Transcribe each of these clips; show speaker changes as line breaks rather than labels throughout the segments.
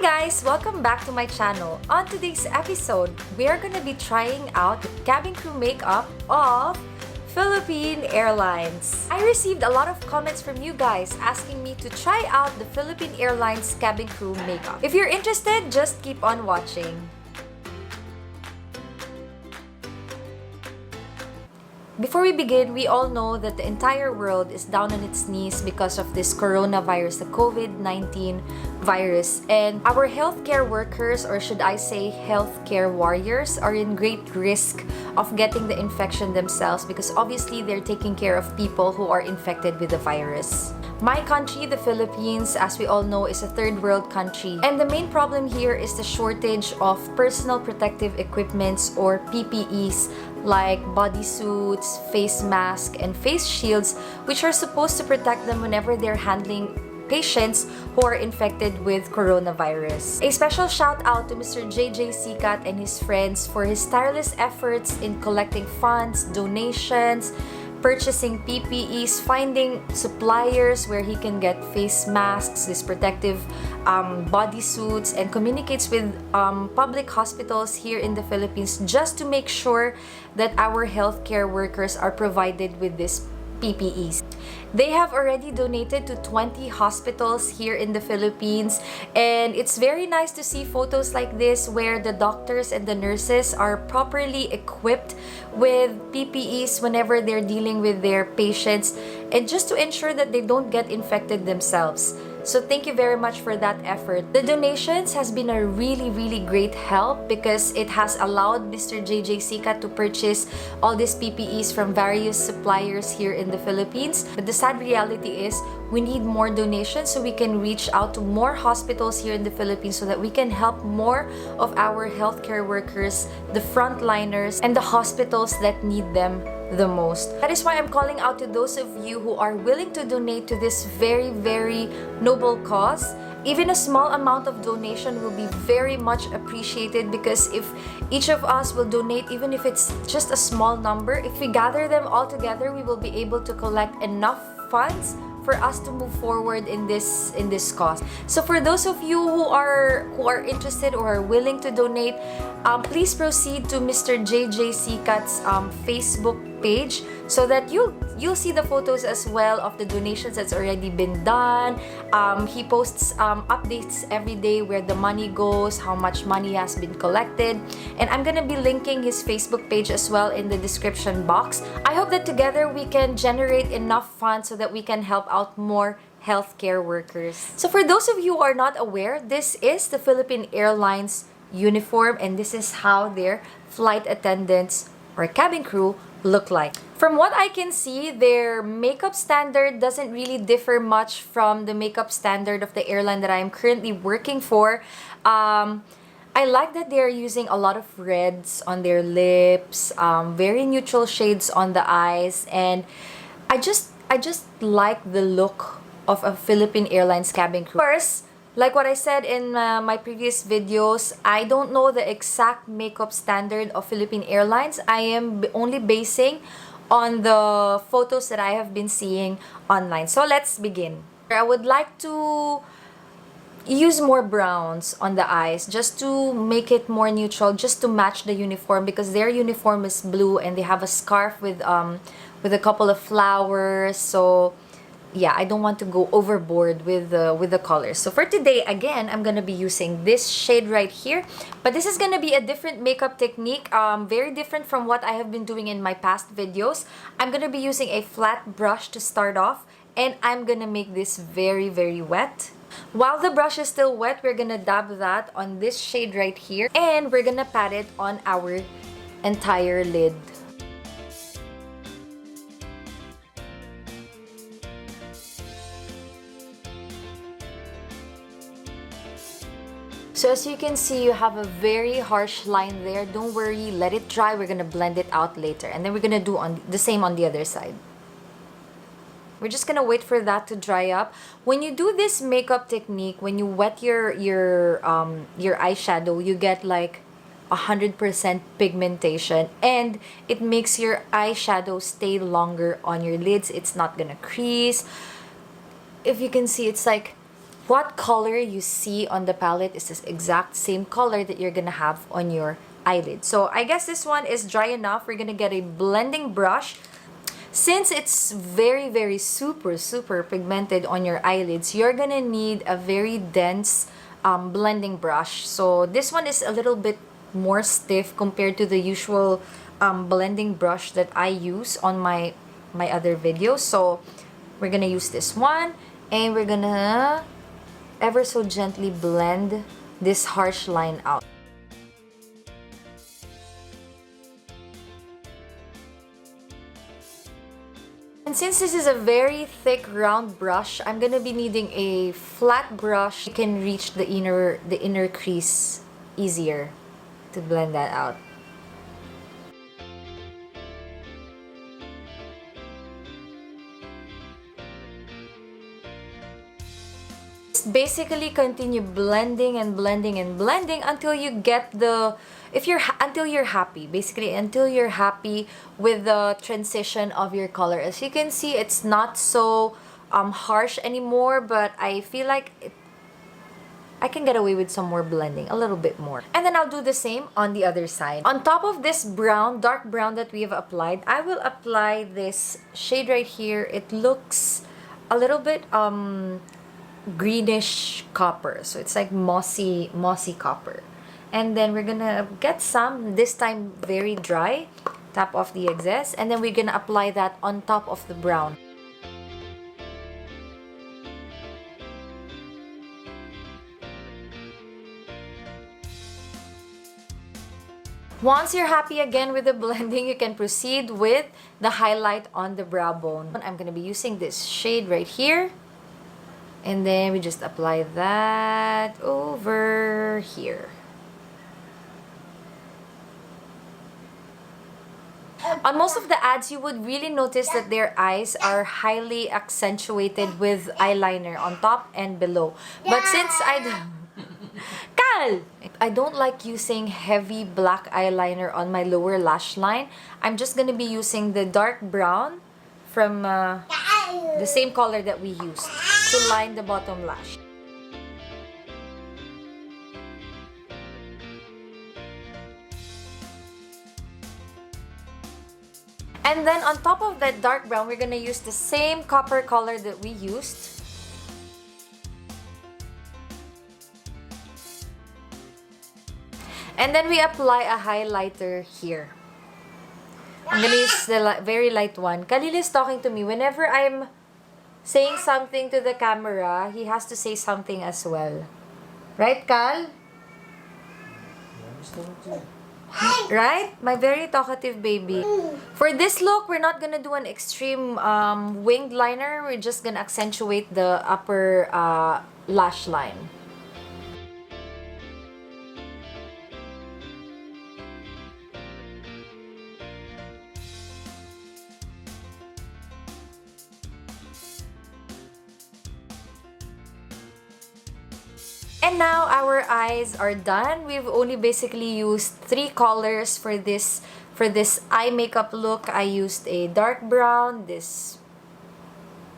guys! Welcome back to my channel. On today's episode, we are going to be trying out the cabin crew makeup of Philippine Airlines. I received a lot of comments from you guys asking me to try out the Philippine Airlines cabin crew makeup. If you're interested, just keep on watching. Before we begin, we all know that the entire world is down on its knees because of this coronavirus, the COVID-19 virus. And our healthcare workers, or should I say healthcare warriors, are in great risk of getting the infection themselves because obviously they're taking care of people who are infected with the virus. My country, the Philippines, as we all know, is a third world country. And the main problem here is the shortage of personal protective equipments or PPEs like bodysuits, face masks, and face shields, which are supposed to protect them whenever they're handling patients who are infected with coronavirus. A special shout out to Mr. JJ Sikat and his friends for his tireless efforts in collecting funds, donations, purchasing PPEs, finding suppliers where he can get face masks, these protective bodysuits, and communicates with public hospitals here in the Philippines just to make sure that our healthcare workers are provided with these PPEs. They have already donated to 20 hospitals here in the Philippines, and it's very nice to see photos like this where the doctors and the nurses are properly equipped with PPEs whenever they're dealing with their patients, and just to ensure that they don't get infected themselves. So thank you very much for that effort. The donations has been a really great help because it has allowed Mr. JJ Sika to purchase all these PPEs from various suppliers here in the Philippines. But the sad reality is we need more donations so we can reach out to more hospitals here in the Philippines so that we can help more of our healthcare workers, the frontliners, and the hospitals that need them the most. That is why I'm calling out to those of you who are willing to donate to this very noble cause. Even a small amount of donation will be very much appreciated, because if each of us will donate, even if it's just a small number, if we gather them all together, we will be able to collect enough funds for us to move forward in this cause. So for those of you who are interested or are willing to donate, please proceed to Mr. JJ Sikat's Facebook page so that you'll see the photos as well of the donations that's already been done. He posts updates every day where the money goes, how much money has been collected, and I'm gonna be linking his Facebook page as well in the description box. I hope that together we can generate enough funds so that we can help out more healthcare workers. So for those of you who are not aware, this is the Philippine Airlines uniform, and this is how their flight attendants or cabin crew look like. From what I can see, their makeup standard doesn't really differ much from the makeup standard of the airline that I am currently working for. I like that they're using a lot of reds on their lips, very neutral shades on the eyes, and I just like the look of a Philippine Airlines cabin crew. Of course, like what I said in my previous videos, I don't know the exact makeup standard of Philippine Airlines. I am only basing on the photos that I have been seeing online. So let's begin. I would like to use more browns on the eyes just to make it more neutral, just to match the uniform, because their uniform is blue and they have a scarf with a couple of flowers. So yeah, I don't want to go overboard with the colors. So for today, again, I'm gonna be using this shade right here, but this is gonna be a different makeup technique, very different from what I have been doing in my past videos. I'm gonna be using a flat brush to start off, and I'm gonna make this very wet. While the brush is still wet, we're gonna dab that on this shade right here, and we're gonna pat it on our entire lid. So as you can see, you have a very harsh line there. Don't worry, let it dry. We're gonna blend it out later, and then we're gonna do the same on the other side. We're just gonna wait for that to dry up. When you do this makeup technique, when you wet your eyeshadow, you get like 100% pigmentation, and it makes your eyeshadow stay longer on your lids. It's not gonna crease. If you can see, it's like what color you see on the palette is the exact same color that you're gonna have on your eyelid. So I guess this one is dry enough. We're gonna get a blending brush. Since it's very, very super pigmented on your eyelids, you're gonna need a very dense blending brush. So this one is a little bit more stiff compared to the usual blending brush that I use on my other videos. So we're gonna use this one, and we're gonna ever so gently blend this harsh line out. And since this is a very thick round brush, I'm gonna be needing a flat brush. You can reach the inner crease easier to blend that out. Basically continue blending and blending and blending until you get until you're happy, basically until you're happy with the transition of your color. As you can see, it's not so harsh anymore, but I feel like I can get away with some more blending, a little bit more. And then I'll do the same on the other side. On top of this brown, dark brown that we have applied, I will apply this shade right here. It looks a little bit greenish copper, so it's like mossy copper. And then we're gonna get some, this time very dry, tap off the excess, and then we're gonna apply that on top of the brown. Once you're happy again with the blending, you can proceed with the highlight on the brow bone. I'm gonna be using this shade right here. And then we just apply that over here. On most of the ads, you would really notice that their eyes are highly accentuated with eyeliner on top and below. But since I don't like using heavy black eyeliner on my lower lash line, I'm just gonna be using the dark brown from the same color that we used to line the bottom lash. And then on top of that dark brown, we're gonna use the same copper color that we used. And then we apply a highlighter here. I'm gonna use the very light one. Khalil is talking to me. Whenever I'm saying something to the camera, he has to say something as well. Right, Kal? Right? My very talkative baby. For this look, we're not gonna do an extreme winged liner. We're just gonna accentuate the upper lash line. And now our eyes are done. We've only basically used 3 colors for this eye makeup look. I used a dark brown, this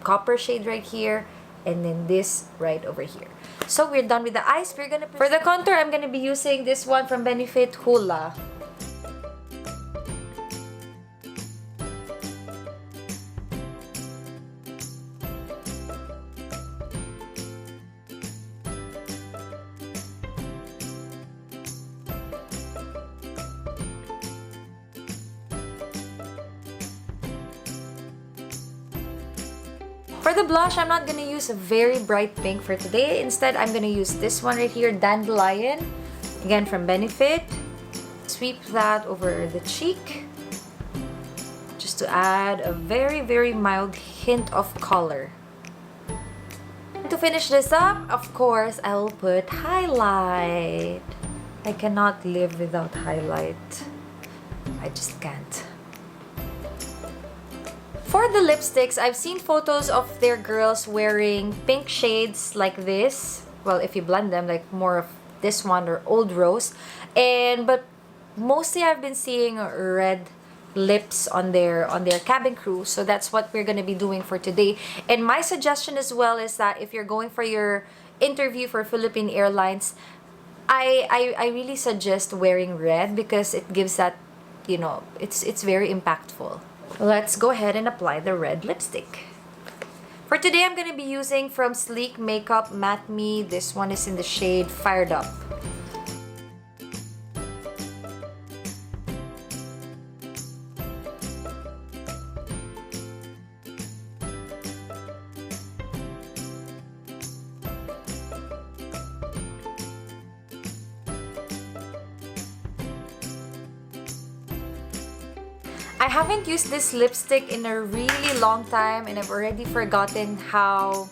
copper shade right here, and then this right over here. So we're done with the eyes. For the contour, I'm gonna be using this one from Benefit Hula. For the blush, I'm not gonna use a very bright pink for today. Instead, I'm gonna use this one right here, Dandelion, again from Benefit. Sweep that over the cheek, just to add a very, very mild hint of color. And to finish this up, of course, I'll put highlight. I cannot live without highlight. I just can't. For the lipsticks, I've seen photos of their girls wearing pink shades like this. Well, if you blend them, like more of this one or Old Rose. But mostly I've been seeing red lips on their cabin crew. So that's what we're gonna be doing for today. And my suggestion as well is that if you're going for your interview for Philippine Airlines, I really suggest wearing red because it gives that, you know, it's very impactful. Let's go ahead and apply the red lipstick. For today, I'm going to be using from Sleek Makeup Matte Me. This one is in the shade Fired Up. I haven't used this lipstick in a really long time and I've already forgotten how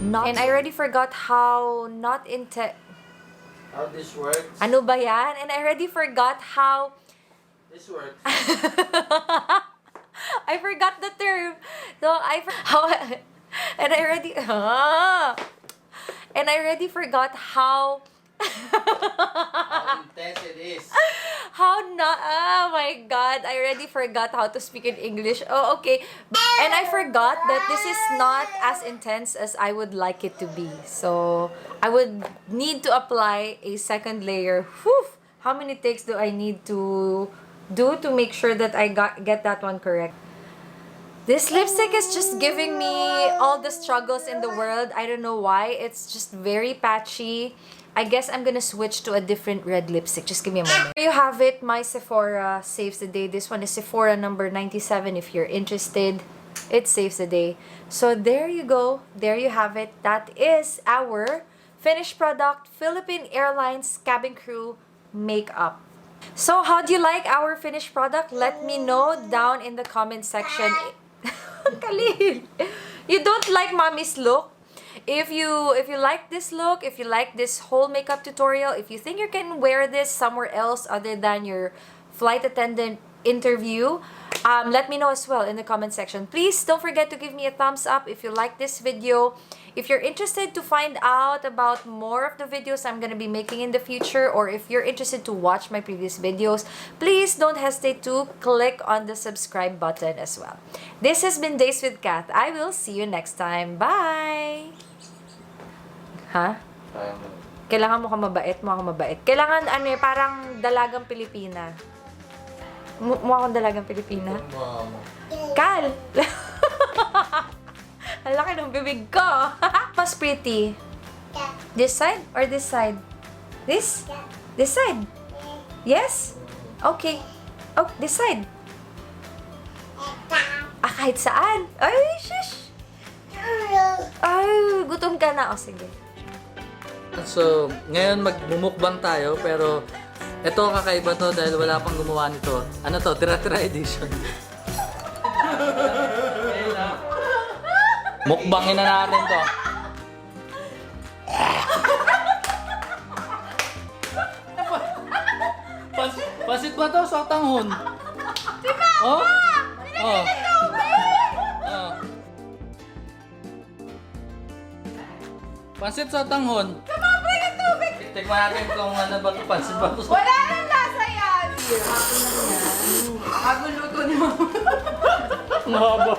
not intense.
How this works?
Ano ba yan? And I already forgot how
This works.
I forgot the term. So and I already forgot how
How intense it is.
Oh my god, I already forgot how to speak in English. Oh, okay. And I forgot that this is not as intense as I would like it to be. So, I would need to apply a second layer. Whew! How many takes do I need to do to make sure that I get that one correct? This lipstick is just giving me all the struggles in the world. I don't know why. It's just very patchy. I guess I'm gonna switch to a different red lipstick. Just give me a moment. There you have it. My Sephora saves the day. This one is Sephora number 97. If you're interested, it saves the day. So there you go. There you have it. That is our finished product, Philippine Airlines Cabin Crew Makeup. So how do you like our finished product? Let me know down in the comment section. Khalil, you don't like mommy's look? If you like this look, if you like this whole makeup tutorial, if you think you can wear this somewhere else other than your flight attendant interview, let me know as well in the comment section. Please don't forget to give me a thumbs up if you like this video. If you're interested to find out about more of the videos I'm going to be making in the future, or if you're interested to watch my previous videos, please don't hesitate to click on the subscribe button as well. This has been Days with Kath. I will see you next time. Bye! Ha? Kailangan mo ka mabait, Kailangan parang dalagang Pilipina. Mukha akong dalagang Pilipina. Kal! Ang laki ng bibig ko. Mas pretty. This side or this side? This? This side? Yes? Okay. Oh, this side. Kahit saan. Ay, shush. Ay, gutom ka na. O, sige.
So, ngayon magmumukbang tayo, pero ito kakaiba to dahil wala pang gumawa nito. Ano to? Tira-tira edition. Mukbangin na natin to. Pasit ba to sa tanghon? Diba? Oh? Oh. Oh. Pansit sa tanghon.
Tumabay ng tubig!
Tikman natin kung ano ba ito. Pansit ba ito?
Wala nang lasa yan! Ako luto ni Mama.
Mababo.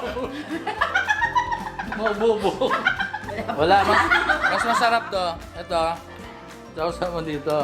Mabubo. Wala. Mas masarap to. Ito. Sausaw mo dito.